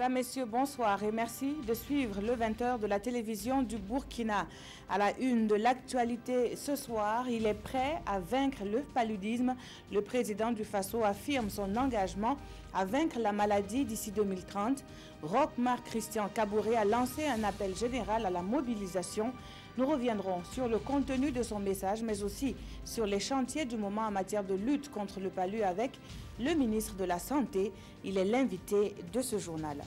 Mesdames, Messieurs, bonsoir et merci de suivre le 20h de la télévision du Burkina. À la une de l'actualité ce soir, il est prêt à vaincre le paludisme. Le président du Faso affirme son engagement à vaincre la maladie d'ici 2030. Roch-Marc Christian Kaboré a lancé un appel général à la mobilisation. Nous reviendrons sur le contenu de son message, mais aussi sur les chantiers du moment en matière de lutte contre le palu avec le ministre de la Santé. Il est l'invité de ce journal.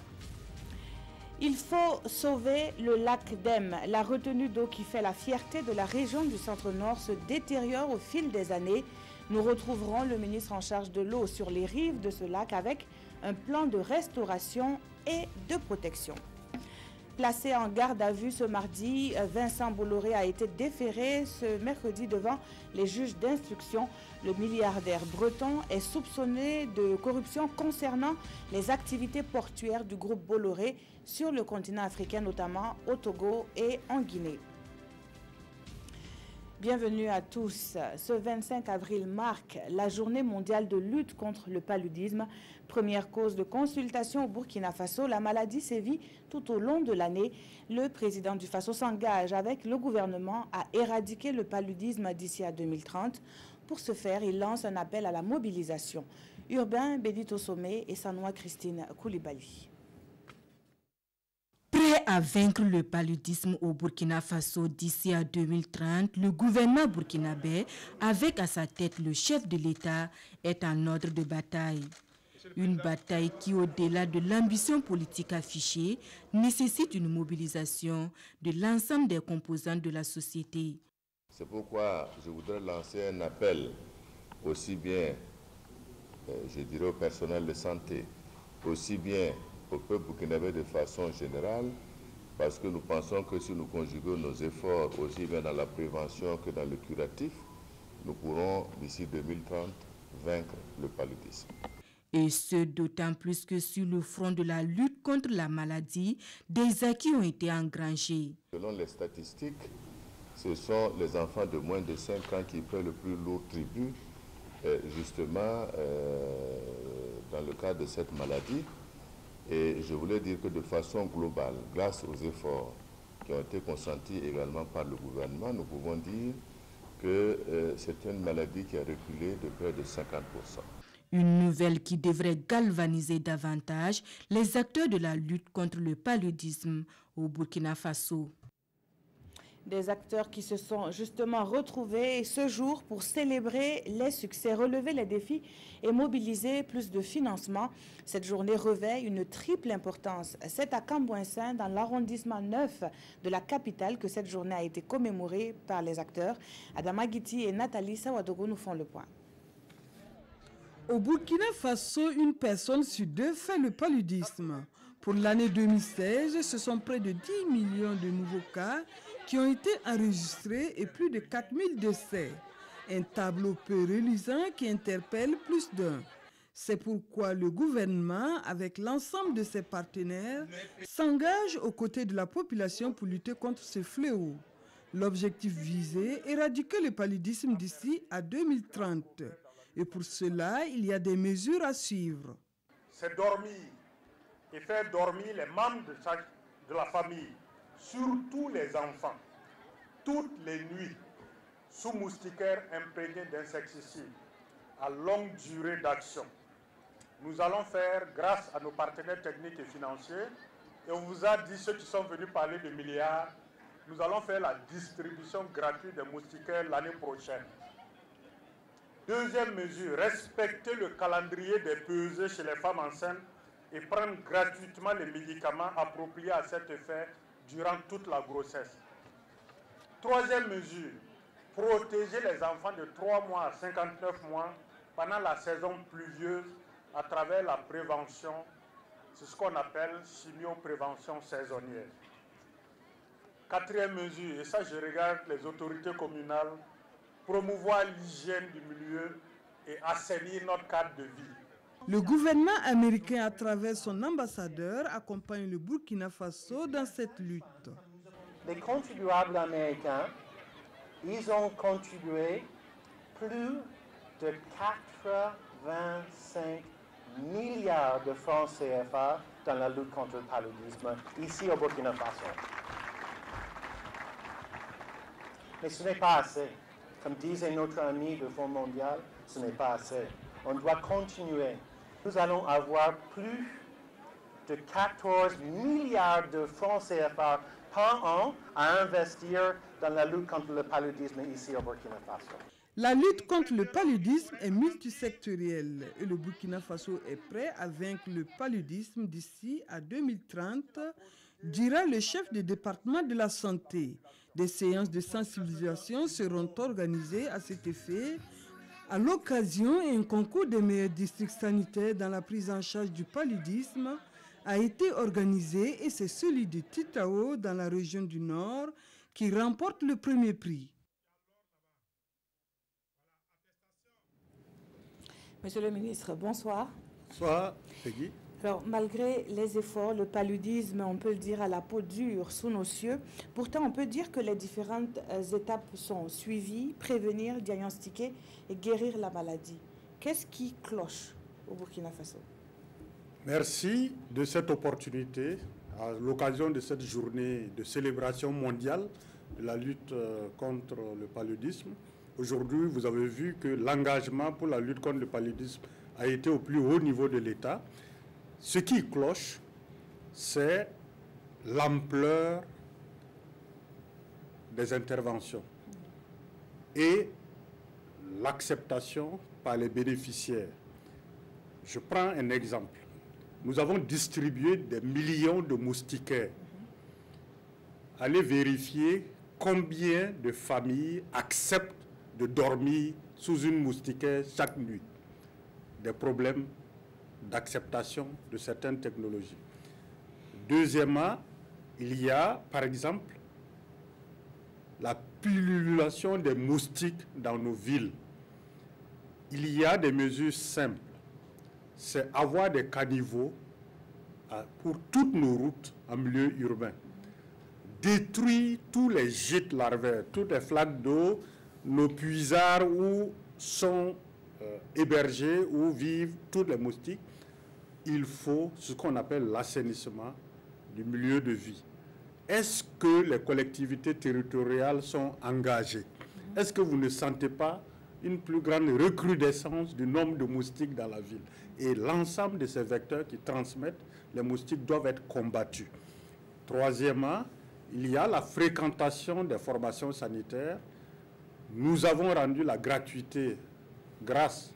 Il faut sauver le lac d'Em. La retenue d'eau qui fait la fierté de la région du Centre-Nord se détériore au fil des années. Nous retrouverons le ministre en charge de l'eau sur les rives de ce lac avec un plan de restauration et de protection. Placé en garde à vue ce mardi, Vincent Bolloré a été déféré ce mercredi devant les juges d'instruction. Le milliardaire breton est soupçonné de corruption concernant les activités portuaires du groupe Bolloré sur le continent africain, notamment au Togo et en Guinée. Bienvenue à tous. Ce 25 avril marque la journée mondiale de lutte contre le paludisme. Première cause de consultation au Burkina Faso, la maladie sévit tout au long de l'année. Le président du Faso s'engage avec le gouvernement à éradiquer le paludisme d'ici à 2030. Pour ce faire, il lance un appel à la mobilisation. Urbain Bédito Sommet et Sanoua Christine Koulibaly. Prêt à vaincre le paludisme au Burkina Faso d'ici à 2030, le gouvernement burkinabé, avec à sa tête le chef de l'État, est en ordre de bataille. Une bataille qui, au-delà de l'ambition politique affichée, nécessite une mobilisation de l'ensemble des composantes de la société. C'est pourquoi je voudrais lancer un appel aussi bien, je dirais, au personnel de santé, aussi bien au peuple burkinabé de façon générale, parce que nous pensons que si nous conjuguons nos efforts aussi bien dans la prévention que dans le curatif, nous pourrons d'ici 2030 vaincre le paludisme. Et ce, d'autant plus que sur le front de la lutte contre la maladie, des acquis ont été engrangés. Selon les statistiques, ce sont les enfants de moins de 5 ans qui paient le plus lourd tribut, justement, dans le cadre de cette maladie. Et je voulais dire que de façon globale, grâce aux efforts qui ont été consentis également par le gouvernement, nous pouvons dire que c'est une maladie qui a reculé de près de 50%. Une nouvelle qui devrait galvaniser davantage les acteurs de la lutte contre le paludisme au Burkina Faso. Des acteurs qui se sont justement retrouvés ce jour pour célébrer les succès, relever les défis et mobiliser plus de financement. Cette journée revêt une triple importance. C'est à Cambouensin, dans l'arrondissement 9 de la capitale, que cette journée a été commémorée par les acteurs. Adama Guiti et Nathalie Sawadogo nous font le point. Au Burkina Faso, une personne sur deux fait le paludisme. Pour l'année 2016, ce sont près de 10 millions de nouveaux cas qui ont été enregistrés et plus de 4000 décès. Un tableau peu reluisant qui interpelle plus d'un. C'est pourquoi le gouvernement, avec l'ensemble de ses partenaires, s'engage aux côtés de la population pour lutter contre ce fléau. L'objectif visé, éradiquer le paludisme d'ici à 2030. Et pour cela, il y a des mesures à suivre. C'est dormir et faire dormir les membres de la famille, surtout les enfants, toutes les nuits, sous moustiquaires imprégnés d'insecticides, à longue durée d'action. Nous allons faire, grâce à nos partenaires techniques et financiers, et on vous a dit, ceux qui sont venus parler de milliards, nous allons faire la distribution gratuite des moustiquaires l'année prochaine. Deuxième mesure, respecter le calendrier des pesées chez les femmes enceintes et prendre gratuitement les médicaments appropriés à cet effet durant toute la grossesse. Troisième mesure, protéger les enfants de 3 mois à 59 mois pendant la saison pluvieuse à travers la prévention, c'est ce qu'on appelle chimioprévention saisonnière. Quatrième mesure, et ça je regarde les autorités communales, promouvoir l'hygiène du milieu et assainir notre cadre de vie. Le gouvernement américain, à travers son ambassadeur, accompagne le Burkina Faso dans cette lutte. Les contribuables américains, ils ont contribué plus de 85 milliards de francs CFA dans la lutte contre le paludisme ici au Burkina Faso. Mais ce n'est pas assez. Comme disait notre ami du Fonds mondial, ce n'est pas assez. On doit continuer. Nous allons avoir plus de 14 milliards de francs CFA par an à investir dans la lutte contre le paludisme ici au Burkina Faso. La lutte contre le paludisme est multisectorielle et le Burkina Faso est prêt à vaincre le paludisme d'ici à 2030, dira le chef du département de la santé. Des séances de sensibilisation seront organisées à cet effet. À l'occasion, un concours des meilleurs districts sanitaires dans la prise en charge du paludisme a été organisé et c'est celui de Titao dans la région du Nord qui remporte le premier prix. Monsieur le ministre, bonsoir. Bonsoir, Peggy. Alors, malgré les efforts, le paludisme, on peut le dire, à la peau dure sous nos cieux. Pourtant, on peut dire que les différentes étapes sont suivies, prévenir, diagnostiquer et guérir la maladie. Qu'est-ce qui cloche au Burkina Faso? Merci de cette opportunité, à l'occasion de cette journée de célébration mondiale de la lutte contre le paludisme. Aujourd'hui, vous avez vu que l'engagement pour la lutte contre le paludisme a été au plus haut niveau de l'État. Ce qui cloche, c'est l'ampleur des interventions et l'acceptation par les bénéficiaires. Je prends un exemple. Nous avons distribué des millions de moustiquaires. Allez vérifier combien de familles acceptent de dormir sous une moustiquaire chaque nuit. Des problèmes d'acceptation de certaines technologies. Deuxièmement, il y a, par exemple, la pullulation des moustiques dans nos villes. Il y a des mesures simples. C'est avoir des caniveaux pour toutes nos routes en milieu urbain. Détruire tous les gîtes larvaires, toutes les flaques d'eau, nos puisards où sont hébergés, où vivent tous les moustiques. Il faut ce qu'on appelle l'assainissement du milieu de vie. Est-ce que les collectivités territoriales sont engagées? Est-ce que vous ne sentez pas une plus grande recrudescence du nombre de moustiques dans la ville? Et l'ensemble de ces vecteurs qui transmettent les moustiques doivent être combattus. Troisièmement, il y a la fréquentation des formations sanitaires. Nous avons rendu la gratuité, grâce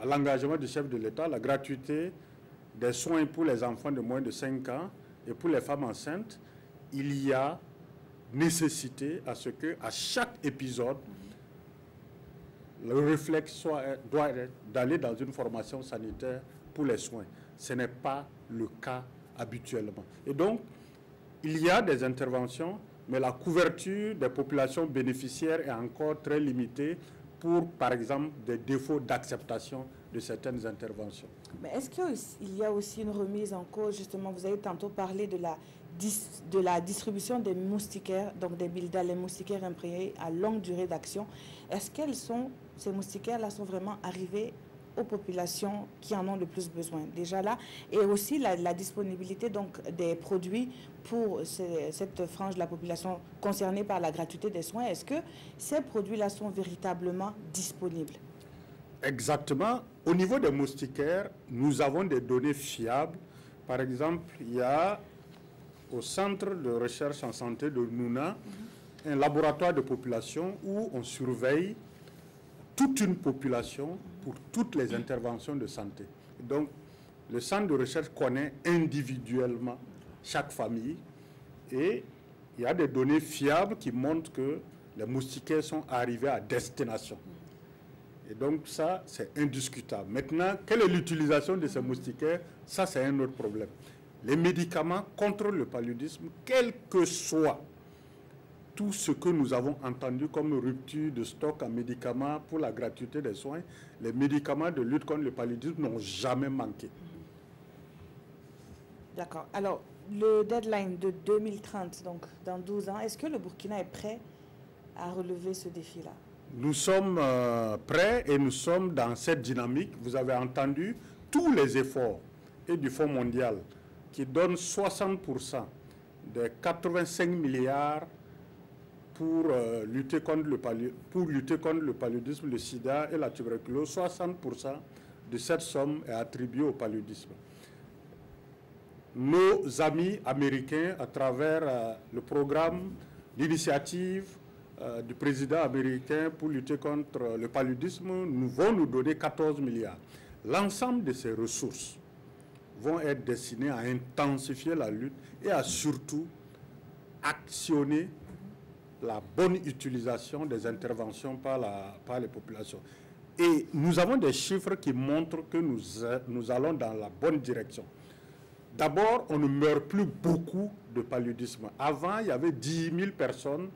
à l'engagement du chef de l'État, la gratuité des soins pour les enfants de moins de 5 ans et pour les femmes enceintes. Il y a nécessité à ce qu'à chaque épisode, le réflexe doit être d'aller dans une formation sanitaire pour les soins. Ce n'est pas le cas habituellement. Et donc, il y a des interventions, mais la couverture des populations bénéficiaires est encore très limitée pour, par exemple, des défauts d'acceptation de certaines interventions. Mais est-ce qu'il y a aussi une remise en cause, justement, vous avez tantôt parlé de la distribution des moustiquaires, donc les moustiquaires imprégnés à longue durée d'action. Est-ce que ces moustiquaires-là sont vraiment arrivés aux populations qui en ont le plus besoin déjà là, et aussi la disponibilité donc des produits pour cette frange de la population concernée par la gratuité des soins? Est-ce que ces produits-là sont véritablement disponibles? Exactement. Au niveau des moustiquaires, nous avons des données fiables. Par exemple, il y a au Centre de recherche en santé de Nouna un laboratoire de population où on surveille toute une population pour toutes les interventions de santé. Donc, le centre de recherche connaît individuellement chaque famille et il y a des données fiables qui montrent que les moustiquaires sont arrivés à destination. Et donc, ça, c'est indiscutable. Maintenant, quelle est l'utilisation de ces moustiquaires? Ça, c'est un autre problème. Les médicaments contre le paludisme, quel que soit tout ce que nous avons entendu comme rupture de stock en médicaments pour la gratuité des soins, les médicaments de lutte contre le paludisme n'ont jamais manqué. D'accord. Alors, le deadline de 2030, donc dans 12 ans, est-ce que le Burkina est prêt à relever ce défi-là? Nous sommes prêts et nous sommes dans cette dynamique. Vous avez entendu tous les efforts et du Fonds mondial qui donne 60% des 85 milliards pour lutter contre le paludisme, le sida et la tuberculose. 60% de cette somme est attribuée au paludisme. Nos amis américains, à travers le programme, l'initiative du président américain pour lutter contre le paludisme, vont nous donner 14 milliards. L'ensemble de ces ressources vont être destinées à intensifier la lutte et à surtout actionner la bonne utilisation des interventions par les populations. Et nous avons des chiffres qui montrent que nous allons dans la bonne direction. D'abord, on ne meurt plus beaucoup de paludisme. Avant, il y avait 10 000 personnes,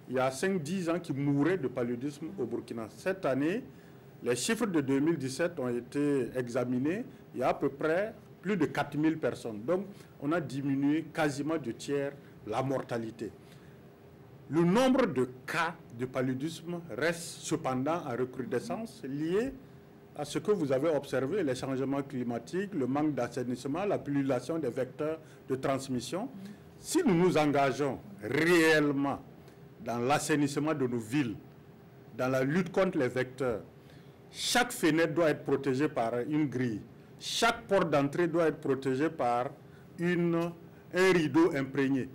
il y a 5-10 ans, qui mouraient de paludisme au Burkina. Cette année, les chiffres de 2017 ont été examinés. Il y a à peu près plus de 4 000 personnes. Donc, on a diminué quasiment du tiers la mortalité. Le nombre de cas de paludisme reste cependant en recrudescence, lié à ce que vous avez observé, les changements climatiques, le manque d'assainissement, la pullulation des vecteurs de transmission. Si nous nous engageons réellement dans l'assainissement de nos villes, dans la lutte contre les vecteurs, chaque fenêtre doit être protégée par une grille. Chaque porte d'entrée doit être protégée par un rideau imprégné.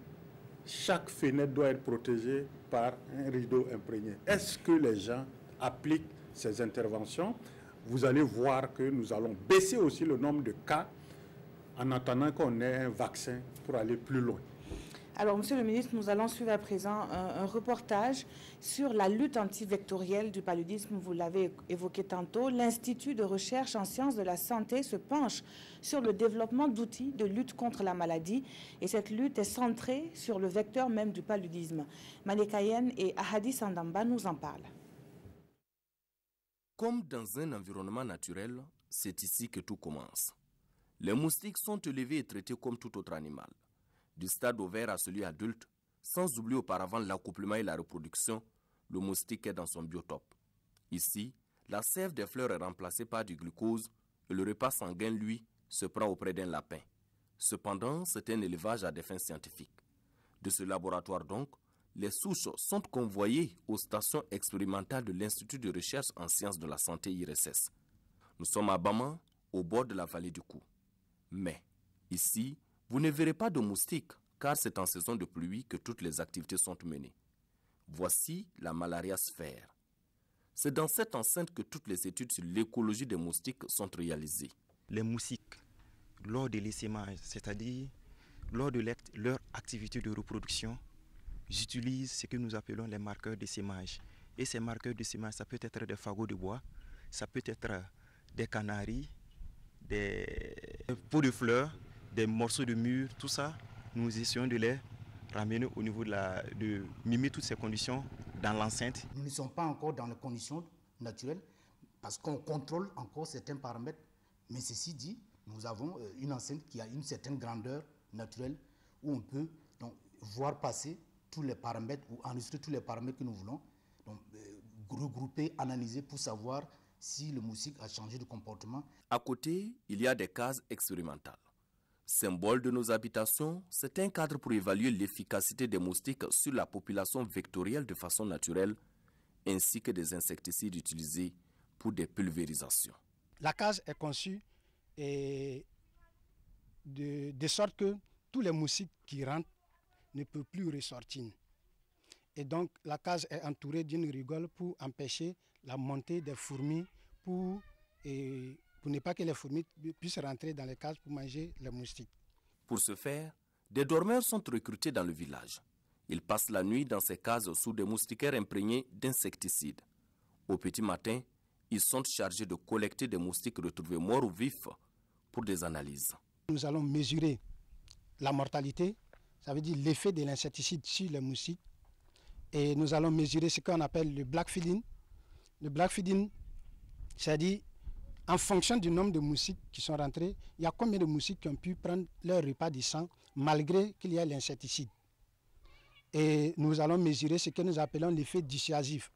Chaque fenêtre doit être protégée par un rideau imprégné. Est-ce que les gens appliquent ces interventions? Vous allez voir que nous allons baisser aussi le nombre de cas en attendant qu'on ait un vaccin pour aller plus loin. Alors, Monsieur le ministre, nous allons suivre à présent un reportage sur la lutte antivectorielle du paludisme. Vous l'avez évoqué tantôt. L'Institut de recherche en sciences de la santé se penche sur le développement d'outils de lutte contre la maladie. Et cette lutte est centrée sur le vecteur même du paludisme. Manekayen et Ahadi Sandamba nous en parlent. Comme dans un environnement naturel, c'est ici que tout commence. Les moustiques sont élevés et traités comme tout autre animal, du stade ovaire à celui adulte, sans oublier auparavant l'accouplement et la reproduction. Le moustique est dans son biotope. Ici, la sève des fleurs est remplacée par du glucose et le repas sanguin, lui, se prend auprès d'un lapin. Cependant, c'est un élevage à des fins scientifiques. De ce laboratoire donc, les souches sont convoyées aux stations expérimentales de l'Institut de recherche en sciences de la santé IRSS. Nous sommes à Bama, au bord de la vallée du Kou. Mais, ici, vous ne verrez pas de moustiques, car c'est en saison de pluie que toutes les activités sont menées. Voici la malaria sphère. C'est dans cette enceinte que toutes les études sur l'écologie des moustiques sont réalisées. Les moustiques, lors de l'essaimage, c'est-à-dire lors de leur activité de reproduction, j'utilise ce que nous appelons les marqueurs d'essaimage. Et ces marqueurs d'essaimage, ça peut être des fagots de bois, ça peut être des canaris, des pots de fleurs, des morceaux de mur, tout ça, nous essayons de les ramener au niveau de mimer toutes ces conditions dans l'enceinte. Nous ne sommes pas encore dans les conditions naturelles parce qu'on contrôle encore certains paramètres. Mais ceci dit, nous avons une enceinte qui a une certaine grandeur naturelle où on peut donc voir passer tous les paramètres ou enregistrer tous les paramètres que nous voulons, donc regrouper, analyser pour savoir si le moustique a changé de comportement. À côté, il y a des cases expérimentales. Symbole de nos habitations, c'est un cadre pour évaluer l'efficacité des moustiques sur la population vectorielle de façon naturelle, ainsi que des insecticides utilisés pour des pulvérisations. La case est conçue de sorte que tous les moustiques qui rentrent ne peuvent plus ressortir. Et donc la case est entourée d'une rigole pour empêcher la montée des fourmis, pour ne pas que les fourmis puissent rentrer dans les cases pour manger les moustiques. Pour ce faire, des dormeurs sont recrutés dans le village. Ils passent la nuit dans ces cases sous des moustiquaires imprégnés d'insecticides. Au petit matin, ils sont chargés de collecter des moustiques retrouvés morts ou vifs pour des analyses. Nous allons mesurer la mortalité, ça veut dire l'effet de l'insecticide sur les moustiques. Et nous allons mesurer ce qu'on appelle le black feeding. Le black feeding, c'est-à-dire en fonction du nombre de moustiques qui sont rentrés, il y a combien de moustiques qui ont pu prendre leur repas du sang malgré qu'il y ait l'insecticide. Et nous allons mesurer ce que nous appelons l'effet dissuasif.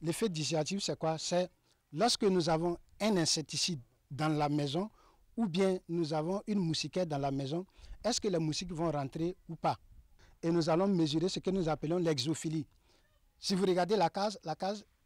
L'effet dissuasif, c'est quoi? C'est lorsque nous avons un insecticide dans la maison ou bien nous avons une moustiquaire dans la maison, est-ce que les moustiques vont rentrer ou pas? Et nous allons mesurer ce que nous appelons l'exophilie. Si vous regardez la case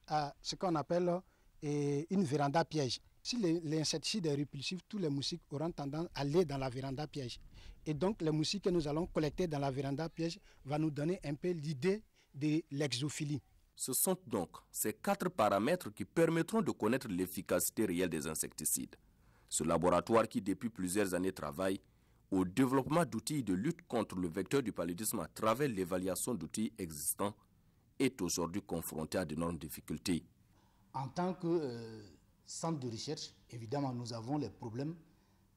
a ce qu'on appelle une véranda piège. Si l'insecticide est répulsif, tous les moustiques auront tendance à aller dans la véranda piège. Et donc, les moustiques que nous allons collecter dans la véranda piège vont nous donner un peu l'idée de l'exophilie. Ce sont donc ces 4 paramètres qui permettront de connaître l'efficacité réelle des insecticides. Ce laboratoire qui, depuis plusieurs années, travaille au développement d'outils de lutte contre le vecteur du paludisme à travers l'évaluation d'outils existants est aujourd'hui confronté à d'énormes difficultés. En tant que centre de recherche, évidemment, nous avons les problèmes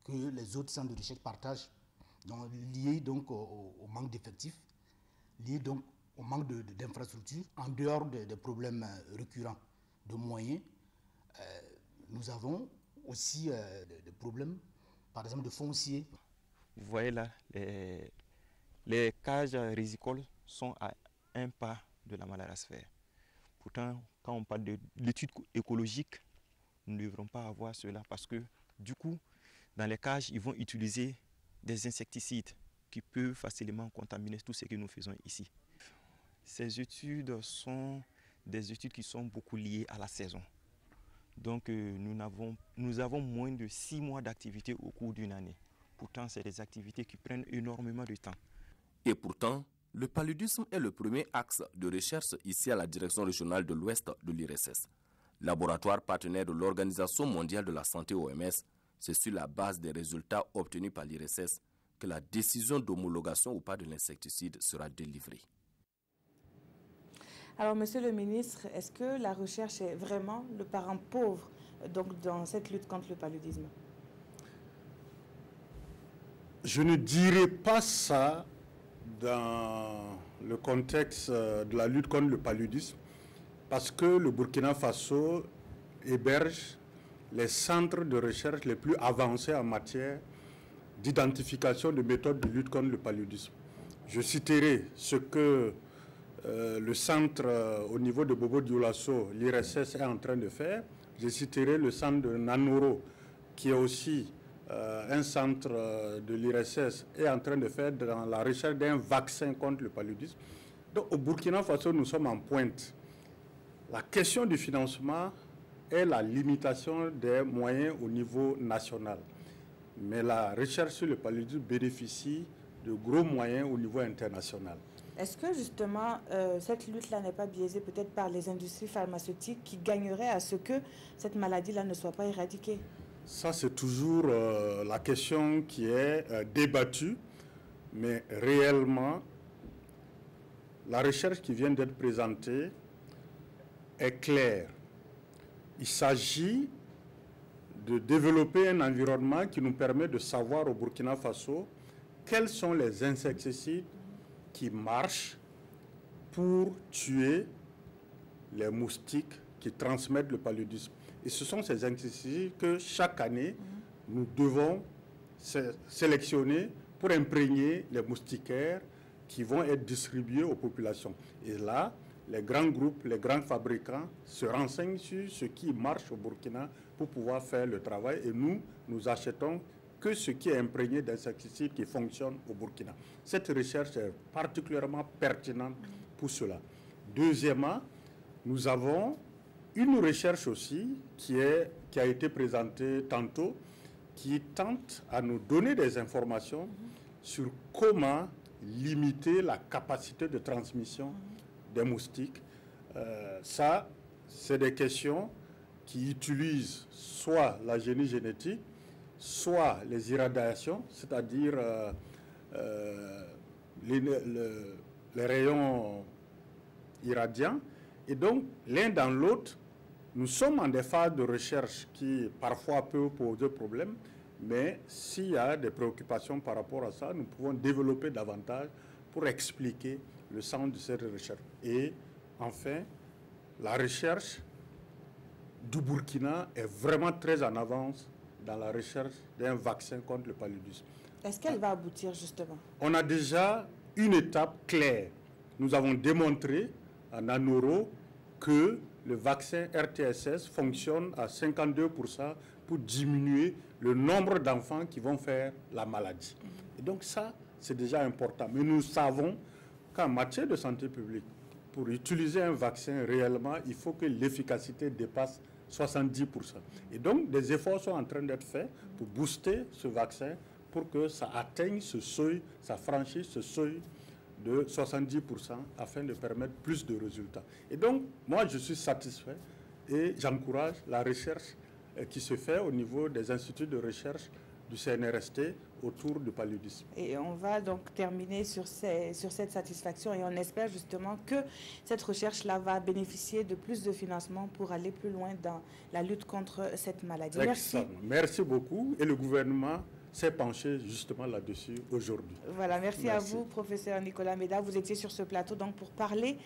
que les autres centres de recherche partagent, donc, liés donc au manque d'effectifs, liés donc au manque d'infrastructures. En dehors des problèmes récurrents de moyens, nous avons aussi des problèmes, par exemple, de foncier. Vous voyez là, les cages rizicoles sont à un pas de la malarasphère. Pourtant, quand on parle de l'étude écologique, nous ne devrons pas avoir cela parce que du coup, dans les cages, ils vont utiliser des insecticides qui peuvent facilement contaminer tout ce que nous faisons ici. Ces études sont des études qui sont beaucoup liées à la saison. Donc nous avons moins de 6 mois d'activité au cours d'une année. Pourtant, c'est des activités qui prennent énormément de temps. Et pourtant, le paludisme est le premier axe de recherche ici à la Direction régionale de l'Ouest de l'IRSS. Laboratoire partenaire de l'Organisation mondiale de la santé OMS, c'est sur la base des résultats obtenus par l'IRSS que la décision d'homologation ou pas de l'insecticide sera délivrée. Alors, Monsieur le ministre, est-ce que la recherche est vraiment le parent pauvre donc, dans cette lutte contre le paludisme? Je ne dirais pas ça dans le contexte de la lutte contre le paludisme, parce que le Burkina Faso héberge les centres de recherche les plus avancés en matière d'identification de méthodes de lutte contre le paludisme. Je citerai ce que le centre au niveau de Bobo-Dioulasso, l'IRSS, est en train de faire. Je citerai le centre de Nanoro, qui est aussi un centre de l'IRSS, est en train de faire dans la recherche d'un vaccin contre le paludisme. Donc au Burkina Faso, nous sommes en pointe. La question du financement est la limitation des moyens au niveau national. Mais la recherche sur le paludisme bénéficie de gros moyens au niveau international. Est-ce que justement cette lutte-là n'est pas biaisée peut-être par les industries pharmaceutiques qui gagneraient à ce que cette maladie-là ne soit pas éradiquée? Ça, c'est toujours la question qui est débattue, mais réellement, la recherche qui vient d'être présentée est claire. Il s'agit de développer un environnement qui nous permet de savoir au Burkina Faso quels sont les insecticides qui marchent pour tuer les moustiques qui transmettent le paludisme. Et ce sont ces insecticides que chaque année, nous devons sélectionner pour imprégner les moustiquaires qui vont être distribués aux populations. Et là, les grands groupes, les grands fabricants se renseignent sur ce qui marche au Burkina pour pouvoir faire le travail. Et nous achetons que ce qui est imprégné d'insecticides qui fonctionnent au Burkina. Cette recherche est particulièrement pertinente pour cela. Deuxièmement, nous avons une recherche aussi qui a été présentée tantôt, qui tente à nous donner des informations sur comment limiter la capacité de transmission des moustiques. Ça, c'est des questions qui utilisent soit la génie génétique, soit les irradiations, c'est-à-dire les rayons irradiants. Et donc, l'un dans l'autre, nous sommes en des phases de recherche qui parfois peuvent poser problème, mais s'il y a des préoccupations par rapport à ça, nous pouvons développer davantage pour expliquer le sens de cette recherche. Et enfin, la recherche du Burkina est vraiment très en avance dans la recherche d'un vaccin contre le paludisme. Est-ce qu'elle va aboutir justement? On a déjà une étape claire. Nous avons démontré à Nanoro que le vaccin RTSS fonctionne à 52% pour diminuer le nombre d'enfants qui vont faire la maladie. Et donc ça, c'est déjà important. Mais nous savons qu'en matière de santé publique, pour utiliser un vaccin réellement, il faut que l'efficacité dépasse 70%. Et donc, des efforts sont en train d'être faits pour booster ce vaccin pour que ça atteigne ce seuil, ça franchisse ce seuil de 70% afin de permettre plus de résultats. Et donc, moi, je suis satisfait et j'encourage la recherche qui se fait au niveau des instituts de recherche du CNRST autour du paludisme. Et on va donc terminer sur cette satisfaction et on espère justement que cette recherche-là va bénéficier de plus de financement pour aller plus loin dans la lutte contre cette maladie. Merci. Merci beaucoup et le gouvernement s'est penché justement là-dessus aujourd'hui. Voilà, merci à vous, professeur Nicolas Méda. Vous étiez sur ce plateau donc pour parler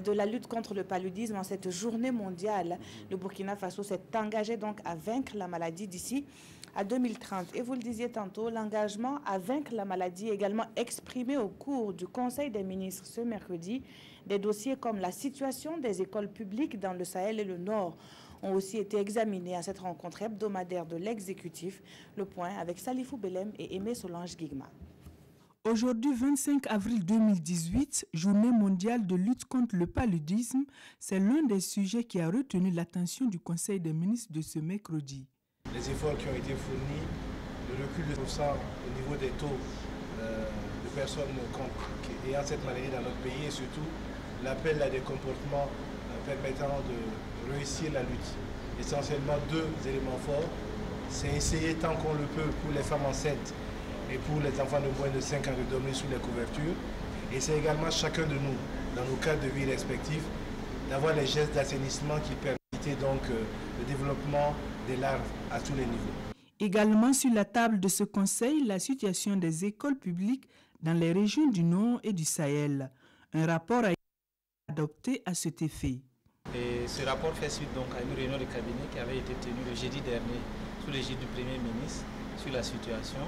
de la lutte contre le paludisme en cette journée mondiale. Le Burkina Faso s'est engagé donc à vaincre la maladie d'ici à 2030. Et vous le disiez tantôt, l'engagement à vaincre la maladie est également exprimé au cours du Conseil des ministres ce mercredi. Des dossiers comme la situation des écoles publiques dans le Sahel et le Nord ont aussi été examinés à cette rencontre hebdomadaire de l'exécutif. Le point avec Salifou Belem et Aimé Solange Guigma. Aujourd'hui, 25 avril 2018, journée mondiale de lutte contre le paludisme, c'est l'un des sujets qui a retenu l'attention du Conseil des ministres de ce mercredi. Les efforts qui ont été fournis, le recul de 100% au niveau des taux de personnes ayant cette maladie dans notre pays et surtout l'appel à des comportements permettant de réussir la lutte. Essentiellement deux éléments forts, c'est essayer tant qu'on le peut pour les femmes enceintes et pour les enfants de moins de 5 ans de dormir sous les couvertures. Et c'est également chacun de nous, dans nos cadres de vie respectifs, d'avoir les gestes d'assainissement qui permettent donc le développement des larves à tous les niveaux. Également sur la table de ce conseil, la situation des écoles publiques dans les régions du Nord et du Sahel. Un rapport a été adopté à cet effet. Et ce rapport fait suite donc à une réunion de cabinet qui avait été tenue le jeudi dernier sous l'égide du Premier ministre sur la situation.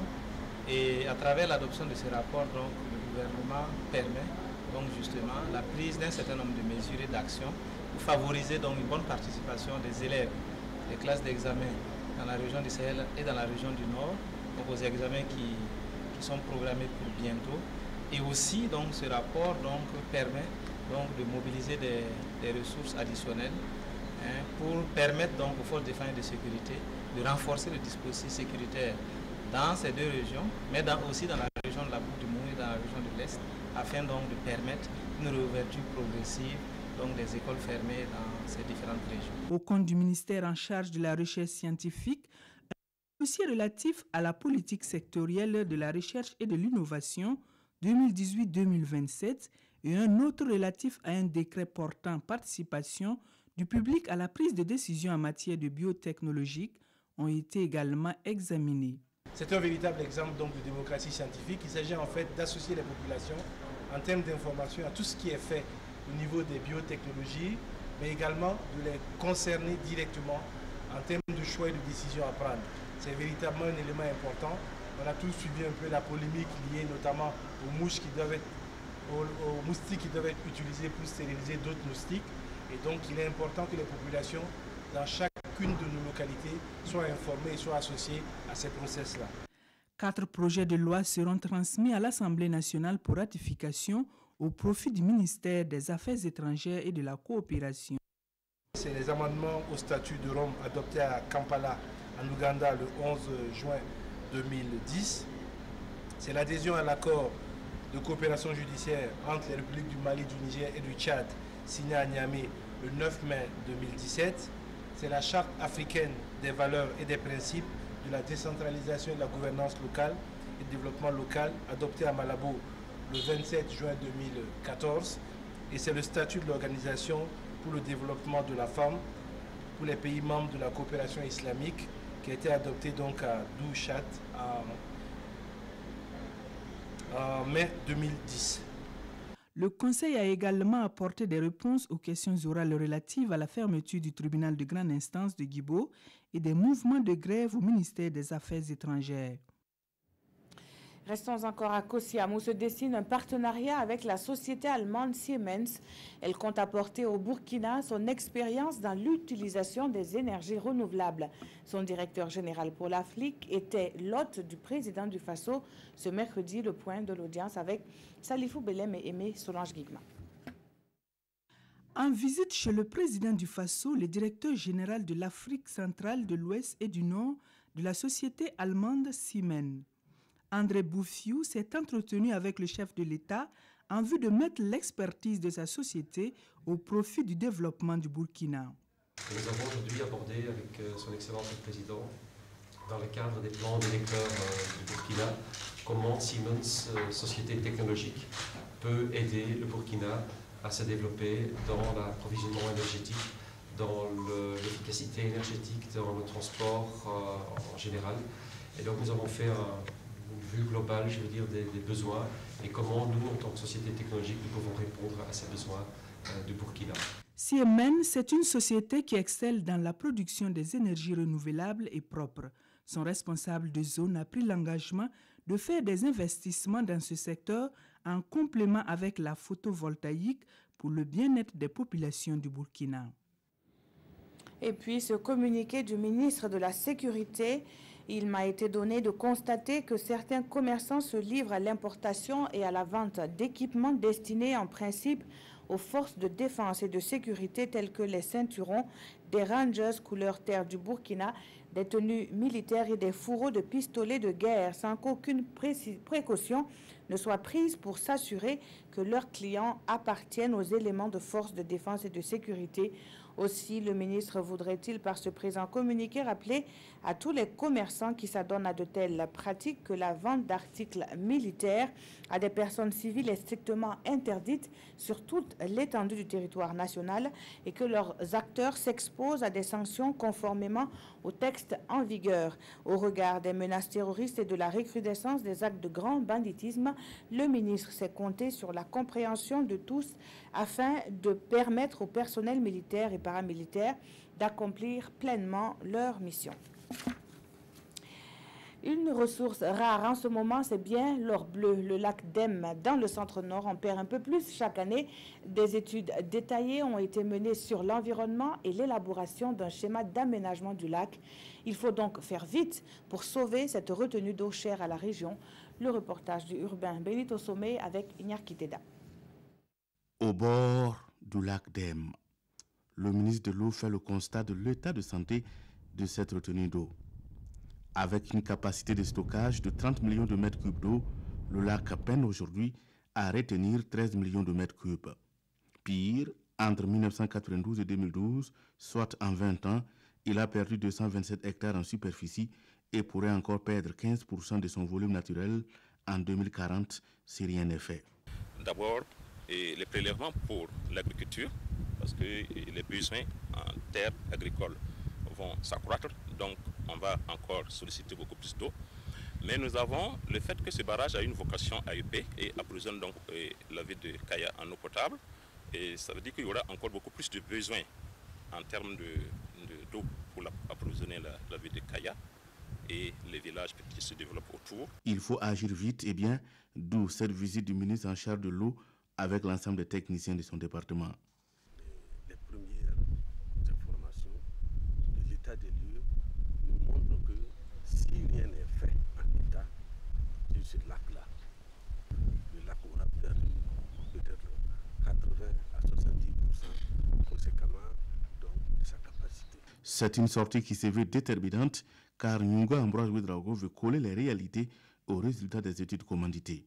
Et à travers l'adoption de ce rapport, donc, le gouvernement permet donc justement la prise d'un certain nombre de mesures et d'actions pour favoriser donc une bonne participation des élèves des classes d'examen dans la région du Sahel et dans la région du Nord, donc aux examens qui sont programmés pour bientôt. Et aussi, donc, ce rapport donc, permet donc, de mobiliser des ressources additionnelles pour permettre donc, aux forces de défense et de sécurité de renforcer le dispositif sécuritaire dans ces deux régions, mais aussi dans la région de la Boucle du Moun et dans la région de l'Est, afin donc de permettre une réouverture progressive donc des écoles fermées dans ces différentes régions. Au compte du ministère en charge de la recherche scientifique, un dossier relatif à la politique sectorielle de la recherche et de l'innovation 2018-2027 et un autre relatif à un décret portant participation du public à la prise de décision en matière de biotechnologie ont été également examinés. C'est un véritable exemple donc, de démocratie scientifique. Il s'agit en fait d'associer les populations en termes d'information à tout ce qui est fait au niveau des biotechnologies, mais également de les concerner directement en termes de choix et de décisions à prendre. C'est véritablement un élément important. On a tous suivi un peu la polémique liée notamment aux mouches qui doivent être, aux moustiques qui doivent être utilisés pour stériliser d'autres moustiques. Et donc il est important que les populations dans chacune de nos localités soient informées et soient associées à ces process-là. 4 projets de loi seront transmis à l'Assemblée nationale pour ratification au profit du ministère des Affaires étrangères et de la coopération. C'est les amendements au statut de Rome adoptés à Kampala, en Ouganda, le 11 juin 2010. C'est l'adhésion à l'accord de coopération judiciaire entre les républiques du Mali, du Niger et du Tchad, signé à Niamey le 9 mai 2017. C'est la charte africaine des valeurs et des principes de la décentralisation et de la gouvernance locale et du développement local, adoptée à Malabo le 27 juin 2014. Et c'est le statut de l'Organisation pour le développement de la femme pour les pays membres de la coopération islamique qui a été adopté donc à Douchat en mai 2010. Le Conseil a également apporté des réponses aux questions orales relatives à la fermeture du tribunal de grande instance de Guibo et des mouvements de grève au ministère des Affaires étrangères. Restons encore à Kosiam où se dessine un partenariat avec la société allemande Siemens. Elle compte apporter au Burkina son expérience dans l'utilisation des énergies renouvelables. Son directeur général pour l'Afrique était l'hôte du président du Faso ce mercredi, le point de l'audience avec Salifou Belem et Aimé Solange Guigma. En visite chez le président du Faso, le directeur général de l'Afrique centrale, de l'Ouest et du Nord de la société allemande Siemens, André Bouffiou, s'est entretenu avec le chef de l'État en vue de mettre l'expertise de sa société au profit du développement du Burkina. Nous avons aujourd'hui abordé avec son Excellence le Président, dans le cadre des plans directeurs du Burkina, comment Siemens, société technologique, peut aider le Burkina à se développer dans l'approvisionnement énergétique, dans l'efficacité énergétique, dans le transport en général. Et donc nous avons fait une vue globale, je veux dire, des besoins et comment nous, en tant que société technologique, nous pouvons répondre à ces besoins du Burkina. Siemens, c'est une société qui excelle dans la production des énergies renouvelables et propres. Son responsable de zone a pris l'engagement de faire des investissements dans ce secteur en complément avec la photovoltaïque pour le bien-être des populations du Burkina. Et puis, ce communiqué du ministre de la Sécurité, il m'a été donné de constater que certains commerçants se livrent à l'importation et à la vente d'équipements destinés en principe aux forces de défense et de sécurité tels que les ceinturons, des Rangers couleur terre du Burkina, des tenues militaires et des fourreaux de pistolets de guerre sans qu'aucune précaution ne soit prise pour s'assurer que leurs clients appartiennent aux éléments de force de défense et de sécurité. Aussi, le ministre voudrait-il par ce présent communiqué rappeler à tous les commerçants qui s'adonnent à de telles pratiques que la vente d'articles militaires à des personnes civiles est strictement interdite sur toute l'étendue du territoire national et que leurs acteurs s'exposent à des sanctions conformément au texte en vigueur. Au regard des menaces terroristes et de la recrudescence des actes de grand banditisme, le ministre s'est compté sur la compréhension de tous afin de permettre au personnel militaire et paramilitaire d'accomplir pleinement leur mission. Une ressource rare en ce moment, c'est bien l'or bleu. Le lac d'Em, dans le centre-nord, en perd un peu plus chaque année. Des études détaillées ont été menées sur l'environnement et l'élaboration d'un schéma d'aménagement du lac. Il faut donc faire vite pour sauver cette retenue d'eau chère à la région. Le reportage du urbain Benito Somé avec Ignar Kiteda. Au bord du lac d'Em, le ministre de l'eau fait le constat de l'état de santé de cette retenue d'eau. Avec une capacité de stockage de 30 millions de mètres cubes d'eau, le lac peine aujourd'hui à retenir 13 millions de mètres cubes. Pire, entre 1992 et 2012, soit en 20 ans, il a perdu 227 hectares en superficie et pourrait encore perdre 15% de son volume naturel en 2040 si rien n'est fait. D'abord, les prélèvements pour l'agriculture, parce que les besoins en terres agricoles vont s'accroître, donc on va encore solliciter beaucoup plus d'eau. Mais nous avons le fait que ce barrage a une vocation AEP et approvisionne donc la ville de Kaya en eau potable. Et ça veut dire qu'il y aura encore beaucoup plus de besoins en termes d'eau pour approvisionner la ville de Kaya et les villages qui se développent autour. Il faut agir vite et bien, d'où cette visite du ministre en charge de l'eau avec l'ensemble des techniciens de son département. Les premières informations de l'état des lieux nous montrent que si rien n'est fait en état sur ce lac-là, le lac aura perdu peut-être 80 à 70% conséquemment donc, de sa capacité. C'est une sortie qui se veut déterminante car Nyunga Ambroise Ouedraogo veut coller les réalités aux résultats des études commanditées,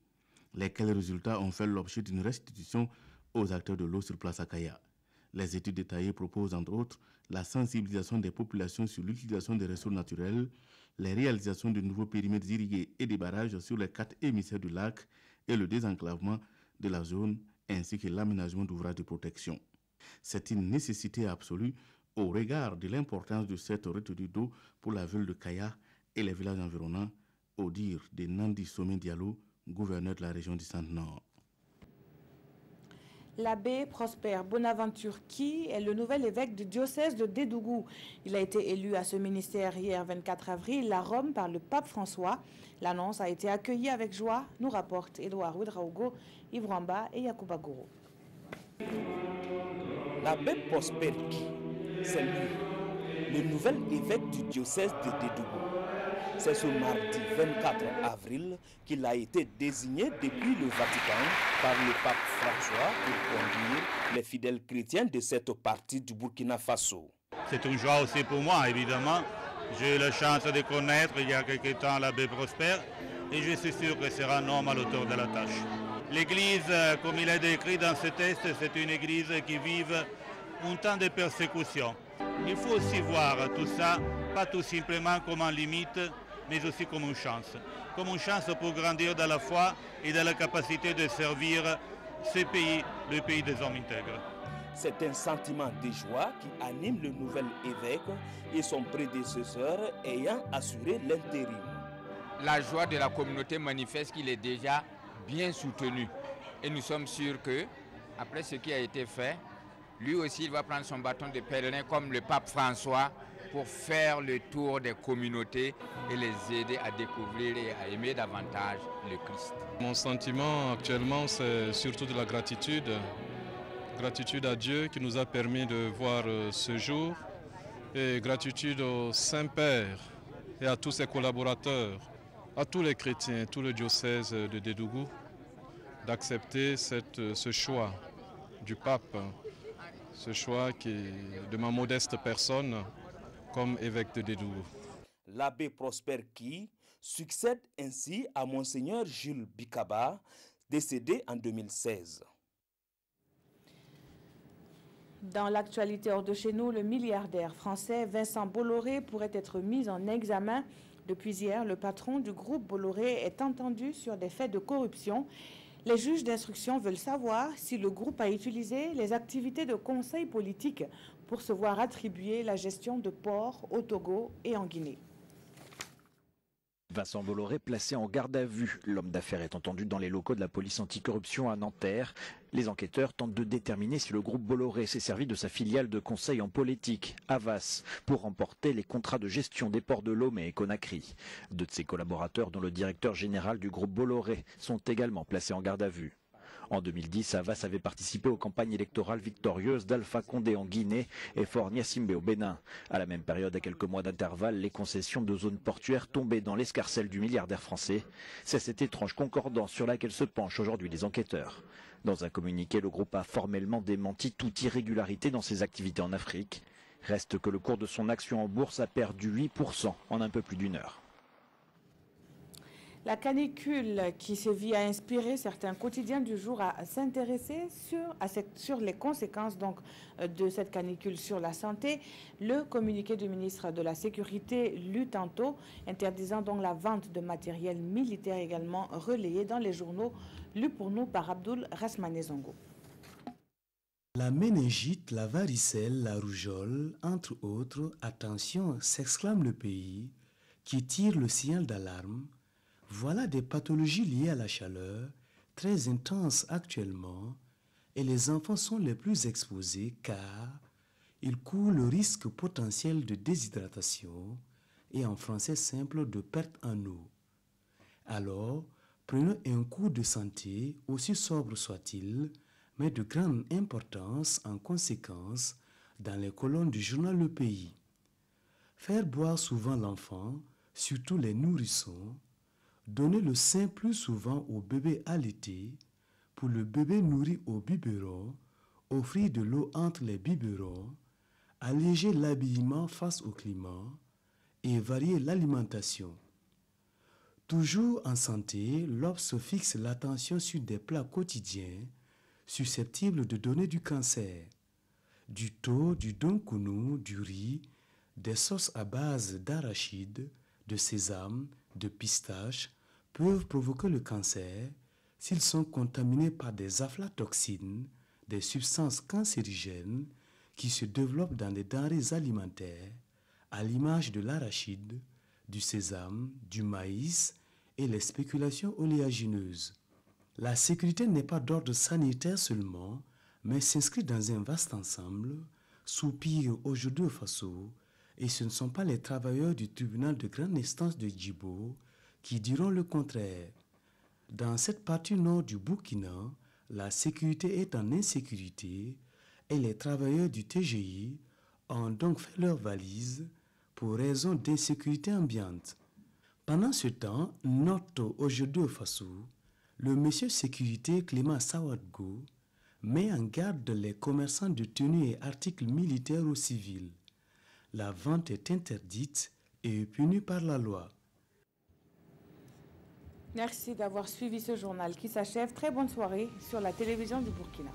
lesquels résultats ont fait l'objet d'une restitution aux acteurs de l'eau sur place à Kaya. Les études détaillées proposent entre autres la sensibilisation des populations sur l'utilisation des ressources naturelles, les réalisations de nouveaux périmètres irrigués et des barrages sur les 4 émissaires du lac et le désenclavement de la zone ainsi que l'aménagement d'ouvrages de protection. C'est une nécessité absolue au regard de l'importance de cette retenue d'eau pour la ville de Kaya et les villages environnants, au dire de Nandi Somé Diallo, gouverneur de la région du Centre-Nord. L'abbé Prosper Bonaventure Ki est le nouvel évêque du diocèse de Dédougou. Il a été élu à ce ministère hier 24 avril à Rome par le pape François. L'annonce a été accueillie avec joie, nous rapportent Edouard Ouedraogo, Yves Ramba et Yacouba Goro. L'abbé Prosper Ki, c'est lui, le nouvel évêque du diocèse de Dédougou. C'est ce mardi 24 avril qu'il a été désigné depuis le Vatican par le pape François pour conduire les fidèles chrétiens de cette partie du Burkina Faso. C'est une joie aussi pour moi, évidemment. J'ai eu la chance de connaître il y a quelque temps l'abbé Prosper et je suis sûr que sera un homme à l'auteur de la tâche. L'Église, comme il est décrit dans ce texte, c'est une Église qui vive un temps de persécution. Il faut aussi voir tout ça, pas tout simplement comme une limite, mais aussi comme une chance pour grandir dans la foi et dans la capacité de servir ce pays, le pays des hommes intègres. C'est un sentiment de joie qui anime le nouvel évêque et son prédécesseur ayant assuré l'intérim. La joie de la communauté manifeste qu'il est déjà bien soutenu. Et nous sommes sûrs que, après ce qui a été fait, lui aussi il va prendre son bâton de pèlerin comme le pape François pour faire le tour des communautés et les aider à découvrir et à aimer davantage le Christ. Mon sentiment actuellement, c'est surtout de la gratitude. Gratitude à Dieu qui nous a permis de voir ce jour et gratitude au Saint-Père et à tous ses collaborateurs, à tous les chrétiens, tout le diocèse de Dédougou, d'accepter ce choix du pape, ce choix de ma modeste personne comme évêque de Dédougou. L'abbé Prosper Ki succède ainsi à Monseigneur Jules Bikaba, décédé en 2016. Dans l'actualité hors de chez nous, le milliardaire français Vincent Bolloré pourrait être mis en examen. Depuis hier, le patron du groupe Bolloré est entendu sur des faits de corruption. Les juges d'instruction veulent savoir si le groupe a utilisé les activités de conseil politique pour se voir attribuer la gestion de ports au Togo et en Guinée. Vincent Bolloré placé en garde à vue. L'homme d'affaires est entendu dans les locaux de la police anticorruption à Nanterre. Les enquêteurs tentent de déterminer si le groupe Bolloré s'est servi de sa filiale de conseil en politique, Havas, pour remporter les contrats de gestion des ports de Lomé et Conakry. Deux de ses collaborateurs, dont le directeur général du groupe Bolloré, sont également placés en garde à vue. En 2010, Havas avait participé aux campagnes électorales victorieuses d'Alpha Condé en Guinée et Faure Gnassingbé au Bénin. À la même période, à quelques mois d'intervalle, les concessions de zones portuaires tombaient dans l'escarcelle du milliardaire français. C'est cette étrange concordance sur laquelle se penchent aujourd'hui les enquêteurs. Dans un communiqué, le groupe a formellement démenti toute irrégularité dans ses activités en Afrique. Reste que le cours de son action en bourse a perdu 8% en un peu plus d'une heure. La canicule qui sévit a inspiré certains quotidiens du jour à s'intéresser sur les conséquences donc, de cette canicule sur la santé. Le communiqué du ministre de la Sécurité lut tantôt, interdisant donc la vente de matériel militaire également relayé dans les journaux, lu pour nous par Abdoul Rasmane Zongo. La méningite, la varicelle, la rougeole, entre autres, attention, s'exclame le pays, qui tire le signal d'alarme. Voilà des pathologies liées à la chaleur, très intenses actuellement, et les enfants sont les plus exposés car ils courent le risque potentiel de déshydratation et en français simple de perte en eau. Alors, prenons un cours de santé, aussi sobre soit-il, mais de grande importance en conséquence dans les colonnes du journal Le Pays. Faire boire souvent l'enfant, surtout les nourrissons, donner le sein plus souvent au bébé allaité, pour le bébé nourri au biberon, offrir de l'eau entre les biberons, alléger l'habillement face au climat et varier l'alimentation. Toujours en santé, l'Obs fixe l'attention sur des plats quotidiens susceptibles de donner du cancer. Du thau, du donkounou, du riz, des sauces à base d'arachide, de sésame, de pistache, peuvent provoquer le cancer s'ils sont contaminés par des aflatoxines, des substances cancérigènes qui se développent dans les denrées alimentaires, à l'image de l'arachide, du sésame, du maïs et les spéculations oléagineuses. La sécurité n'est pas d'ordre sanitaire seulement, mais s'inscrit dans un vaste ensemble, soupire aujourd'hui au Faso, et ce ne sont pas les travailleurs du tribunal de grande instance de Djibo qui diront le contraire. Dans cette partie nord du Burkina, la sécurité est en insécurité et les travailleurs du TGI ont donc fait leur valise pour raison d'insécurité ambiante. Pendant ce temps, note aujourd'hui au Faso, le monsieur sécurité Clément Sawadgo met en garde les commerçants de tenues et articles militaires ou civils. La vente est interdite et punie par la loi. Merci d'avoir suivi ce journal qui s'achève. Très bonne soirée sur la télévision du Burkina.